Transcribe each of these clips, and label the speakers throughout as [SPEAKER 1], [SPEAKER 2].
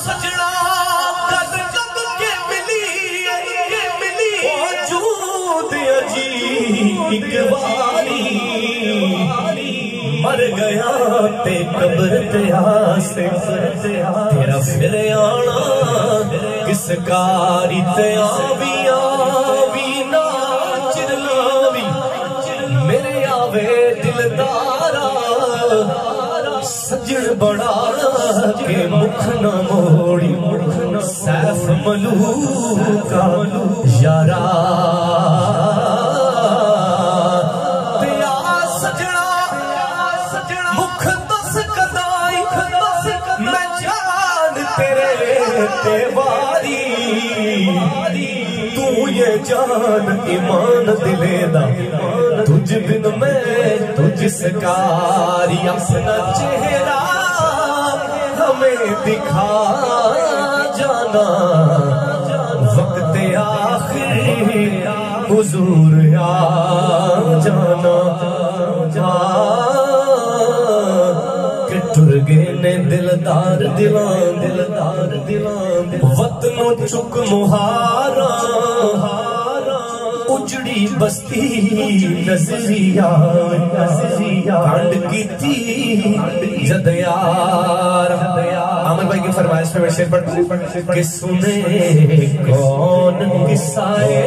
[SPEAKER 1] सजना कद कद के मिली वजूद अजी एक बारी मर गया ते कब्र ते आसे तेरा फिर आना किस कारी ते आवी ना चिरलावी मेरे आवे दिलदारा सजन बड़ा के मुख न मोड़ी सैफ मलूका यारा तू ये जान ईमान दिलेदा तुझ बिन मैं तुझ सकारी अपना चेहरा हमें दिखा जाना वक्त आखिरी हुजूर आ जाना टुर गए ने दिलदार दिलां वतनों चुक मुहारा उजड़ी बस्ती नजरिया कांड की थी जद यार अमन भाई की फरमाइश पे मैं शेर पढ़ के सुने कौन किस्साए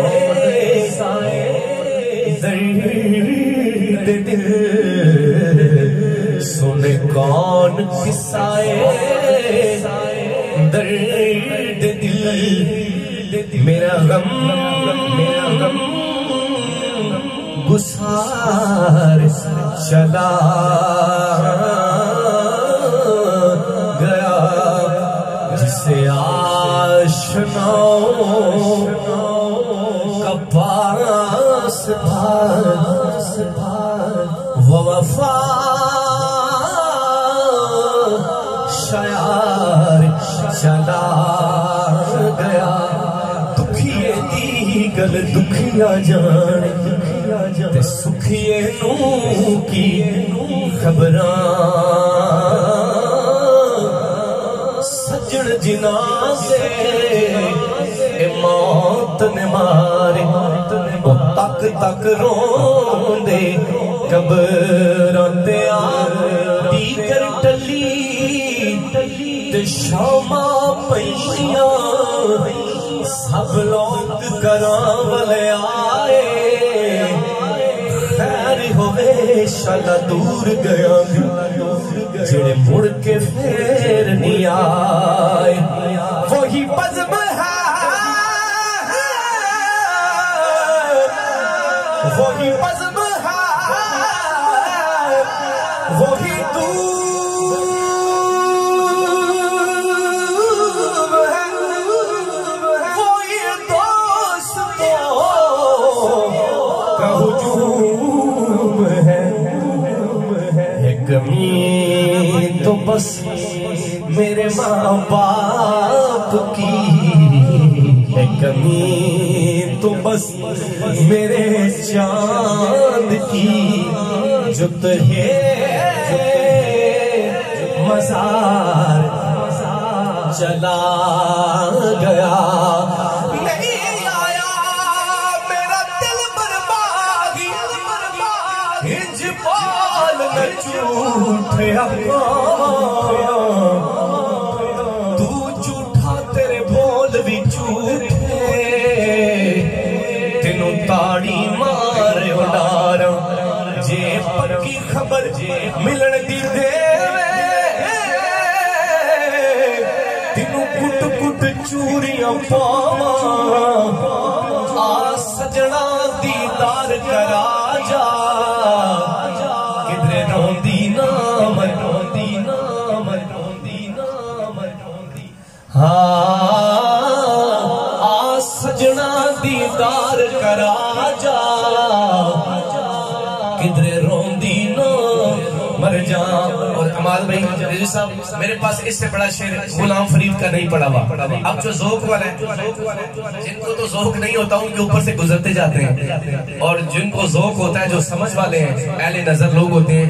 [SPEAKER 1] दर्द दिल सुने कौन किस्साए दर्द दिल मेरा गम गुसार चला गया जिसे आशनाओं का पास वो वफा शायर चला गया दुखिए दी गल दुखिया जाने ते सुखिए नू की खबरां सजन जिना से मौत ने मारे वो तक तक रोंदे कब्रां ते आती कर टली ते शामा पैया सब लोग करावले आए खैर होवे शाला दूर गया जेड़े मुड़ के फिर नहीं आए वही बज़्म है वही बज़्म है वही तू कमी तो बस मेरे माँ बाप की है कमी तो बस मेरे चांद की जो तुझे मज़ार चला गया तू झूठा तेरे बोल भी झूठे तेनू ताड़ी मारे उडारा जे पक्की खबर मिलन दी देवे तेनू कुट कुट चूरियां पावा आ सजना दीदार करा जा किधरे रोंदी ना मन रोंदी ना मन रोंदी ना मन रोंदी आ सजना दीदार करा जा किधरे रोंदी ना मर जा। और कमाल भाई साहब मेरे पास इससे बड़ा शेर गुलाम फरीद का नहीं पड़ा हुआ। अब जो ज़ौक़ वाला है जिनको तो ज़ौक़ नहीं होता उनके ऊपर से गुजरते जाते हैं और जिनको ज़ौक़ होता है जो समझ वाले हैं अहले नजर लोग होते हैं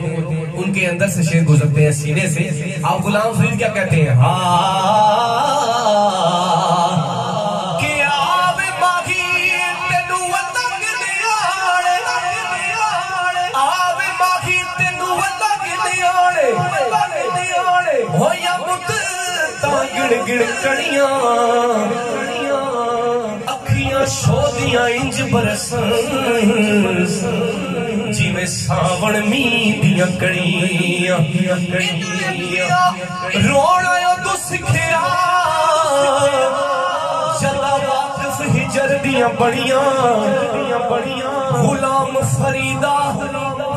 [SPEAKER 1] उनके अंदर से शेर गुजरते हैं सीने से। आप गुलाम फरीद क्या कहते हैं? हाँ गिड़कड़ियां अखियां शोदियां इंज बरसन जिवें सावण मीं दियां कड़ियां रोना तू सिखिया जदा वाकिफ हिजर दियां बड़ियां गुलाम फरीदा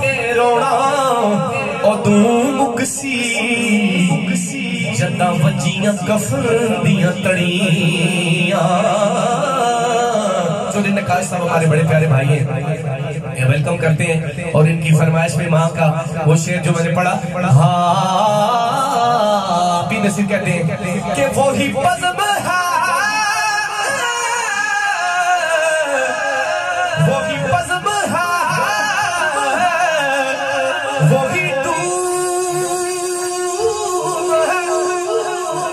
[SPEAKER 1] ए रोना उदू मुकसी जदा वजियां कफन दियां तड़ियां। जो दिन नकाश साहब हमारे बड़े प्यारे भाई हैं, वेलकम करते हैं और इनकी फरमाइश में माँ का वो शेर जो मैंने पढ़ा, हाँ पी नसीर कहते हैं कि वो ही बज़्म है, वो ही बज़्म है, वो ही तू है,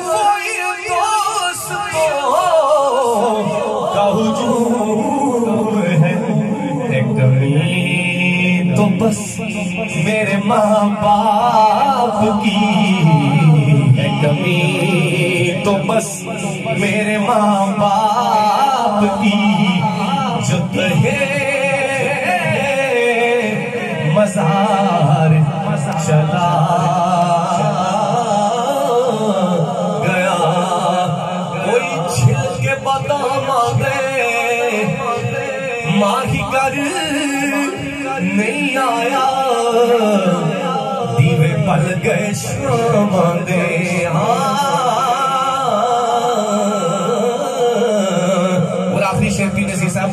[SPEAKER 1] वो ही दोस्तों का हुजूम है। एक कमी तो बस मेरे माँ बाप की, एक कमी तो बस मेरे माँ बाप की, जो कहे मज़ार चला गया, कोई छिल के बादाम दे माही कर नहीं आया, दीवे पल गए शाम दे। और आखिरी शेर पी नसीर साहब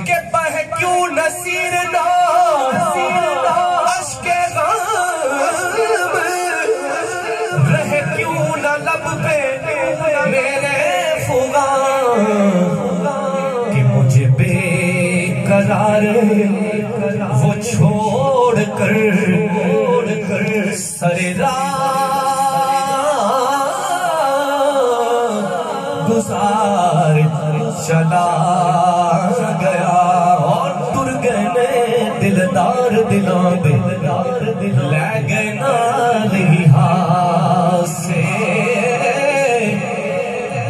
[SPEAKER 1] के बह क्यों नसीर ना अश्के ग़म रहे क्यों न लब पे मेरे फुगा, कि मुझे बेकरार वो छोड़ कर सरे गुजार चला गया, और तुर गए दिलदार दिलों दे लै गए नाल से,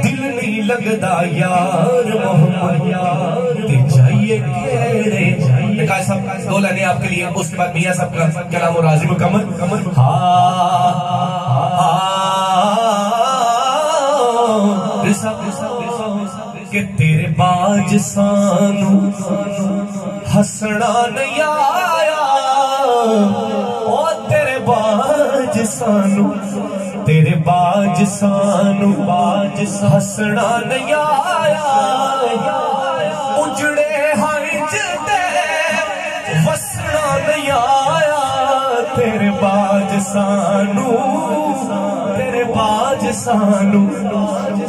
[SPEAKER 1] दिल नहीं लगदा यार मोहम्मद यार ते चाहिए केड़े निकाय साहब दो लाने आपके लिए, उसके बाद मियां साहब का कलाम और राज़ी मुकम्मल। कि तेरे बाज सानू हसना नहीं आया, ओ तेरे बाज सानू, तेरे बाज सानू हसना नहीं आया, उजड़े हंज दे वसना नहीं आया, तेरे बाज सानू, तेरे बाज सानू।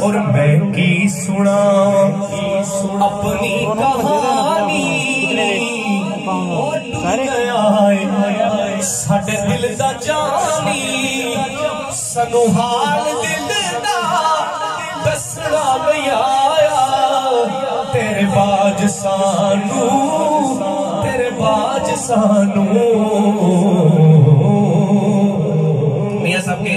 [SPEAKER 1] और मैं की सुना अपनी कहानी, साडे दिल दा जानी, सनू हाल दिल दा दसना नहीं आया, तेरे बाज सानू, तेरे बाज सानू। मियां साहब के